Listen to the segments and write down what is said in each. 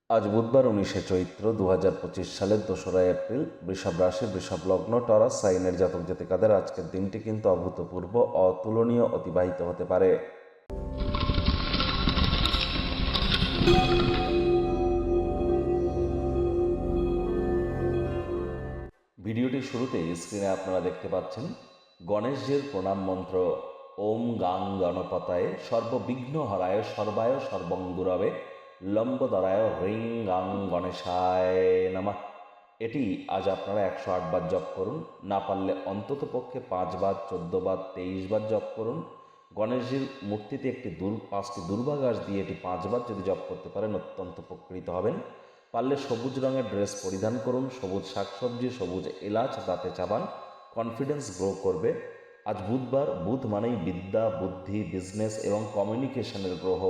আজ বুধবার 19শে চৈত্র 2025 সালের 2রা এপ্রিল। বৃষভ রাশি, বৃষভ লগ্ন, টরাস সাইনের জাতক জাতিকাদের আজকের দিনটি কিন্তু অভূতপূর্ব, অতুলনীয় অতিবাহিত হতে পারে। ভিডিওটির শুরুতে স্ক্রিনে আপনারা দেখতে পাচ্ছেন গণেশজির প্রণাম মন্ত্র। ওম গাং গণপতায় সর্ববিঘ্ন হরায় সর্বায় সর্বঙ্গুরবে লম্বদরায় হ্রিং গাং গণেশায় নমঃ। এটি আজ আপনারা 108 বার জপ করুন। না পারলে অন্তত পক্ষে 5 বার, 14 বার, 23 বার জপ করুন। গণেশজির মূর্তিতে 5টি দুর্বা ঘাস দিয়ে এটি 5 বার যদি জপ করতে পারেন অত্যন্ত উপকৃত হবেন। পারলে সবুজ রঙের ড্রেস পরিধান করুন, সবুজ শাকসবজি, সবুজ এলাচ দাঁতে চাবান, কনফিডেন্স গ্রো করবে। আজ বুধবার, বুধ মানেই বিদ্যা, বুদ্ধি, বিজনেস এবং কমিউনিকেশনের গ্রহ।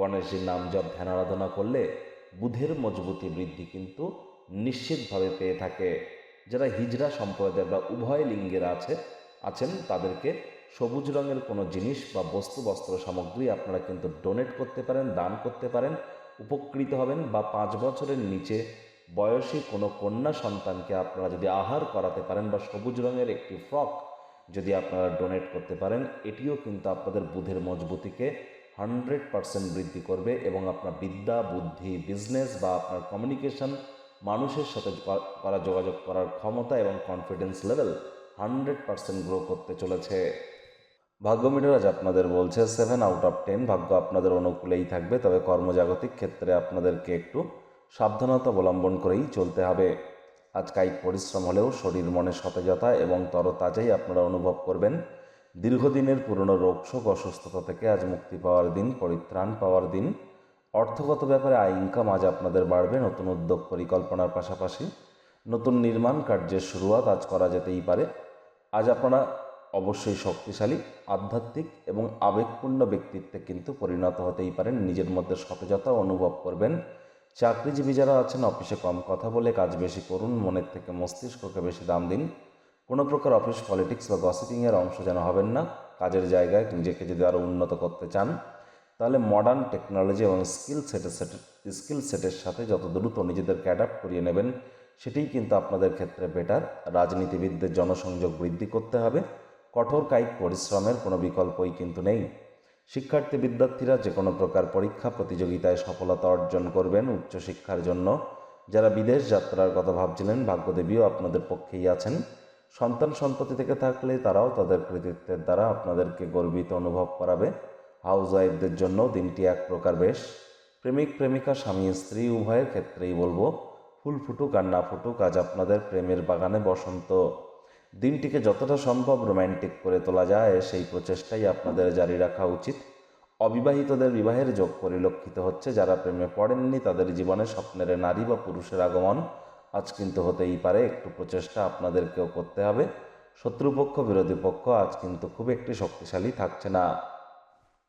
গণেশজির নাম জপ ধ্যান আরাধনা করলে বুধের মজবুতি বৃদ্ধি কিন্তু নিশ্চিতভাবে পেয়ে থাকে। যারা হিজড়া সম্প্রদায়ের বা উভয় লিঙ্গের আছেন তাদেরকে সবুজ রঙের কোনো জিনিস বা বস্ত্র সামগ্রী আপনারা কিন্তু ডোনেট করতে পারেন, দান করতে পারেন, উপকৃত হবেন। বা 5 বছরের নিচে বয়সী কোনো কন্যা সন্তানকে আপনারা যদি আহার করাতে পারেন বা সবুজ রঙের একটি ফ্রক যদি আপনারা ডোনেট করতে পারেন, এটিও কিন্তু আপনাদের বুধের মজবুতিকে 100% বৃদ্ধি করবে এবং আপনার বিদ্যা, বুদ্ধি, বিজনেস বা আপনার কমিউনিকেশন, মানুষের সাথে যোগাযোগ করার ক্ষমতা এবং কনফিডেন্স লেভেল 100% গ্রো করতে চলেছে। ভাগ্য মিটার আজ আপনাদের বলছে 7/10। ভাগ্য আপনাদের অনুকূলেই থাকবে, তবে কর্মজাগতিক ক্ষেত্রে আপনাদেরকে একটু সাবধানতা অবলম্বন করেই চলতে হবে। আজ কায়িক পরিশ্রম হলেও শরীর মনে সতেজতা এবং তরতাজাই আপনারা অনুভব করবেন। দীর্ঘদিনের পুরনো রোগশোক, অসুস্থতা থেকে আজ মুক্তি পাওয়ার দিন, পরিত্রাণ পাওয়ার দিন। অর্থগত ব্যাপারে আয় ইনকাম আজ আপনাদের বাড়বে। নতুন উদ্যোগ পরিকল্পনার পাশাপাশি নতুন নির্মাণ কার্যের শুরুয়াত আজ করা যেতেই পারে। আজ আপনারা অবশ্যই শক্তিশালী, আধ্যাত্মিক এবং আবেগপূর্ণ ব্যক্তিত্বে কিন্তু পরিণত হতেই পারেন। নিজের মধ্যে সতেজতা অনুভব করবেন। চাকরিজীবী যারা আছেন, অফিসে কম কথা বলে কাজ বেশি করুন, মনের থেকে মস্তিষ্ককে বেশি দাম দিন। কোনো প্রকার অফিস পলিটিক্স বা গসিপিংয়ের অংশ যেন হবেন না। কাজের জায়গায় নিজেকে যদি আরও উন্নত করতে চান তাহলে মডার্ন টেকনোলজি এবং স্কিল সেটের সাথে যত দ্রুত নিজেদেরকে অ্যাডাপ্ট করিয়ে নেবেন সেটাই কিন্তু আপনাদের ক্ষেত্রে বেটার। রাজনীতিবিদদের জনসংযোগ বৃদ্ধি করতে হবে। কঠোর কায়িক পরিশ্রমের কোনো বিকল্পই কিন্তু নেই। বিদ্যার্থীরা যে কোনো প্রকার পরীক্ষা প্রতিযোগিতায় সফলতা অর্জন করবেন। উচ্চশিক্ষার জন্য যারা বিদেশ যাত্রার কথা ভাবছিলেন, ভাগ্যদেবীও আপনাদের পক্ষেই আছেন। সন্ততি থেকে থাকলে তারাও তাদের কৃতিত্বের দ্বারা আপনাদেরকে গর্বিত অনুভব করাবে। হাউস ওয়াইফদের জন্য দিনটি এক প্রকার বেশ। প্রেমিক প্রেমিকা, স্বামী স্ত্রী উভয়ের ক্ষেত্রেই বলবো, ফুল ফুটুক আর না ফুটুক, আজ আপনাদের প্রেমের বাগানে বসন্ত। দিনটিকে যতটা সম্ভব রোম্যান্টিক করে তোলা যায় সেই প্রচেষ্টাই আপনাদের জারি রাখা উচিত। অবিবাহিতদের বিবাহের যোগ পরিলক্ষিত হচ্ছে। যারা প্রেমে পড়েননি তাদের জীবনে স্বপ্নের নারী বা পুরুষের আগমন আজ কিন্তু হতেই পারে। একটু প্রচেষ্টা আপনাদেরকেও করতে হবে। শত্রুপক্ষ, বিরোধী পক্ষ আজ কিন্তু খুব একটি শক্তিশালী থাকছে না।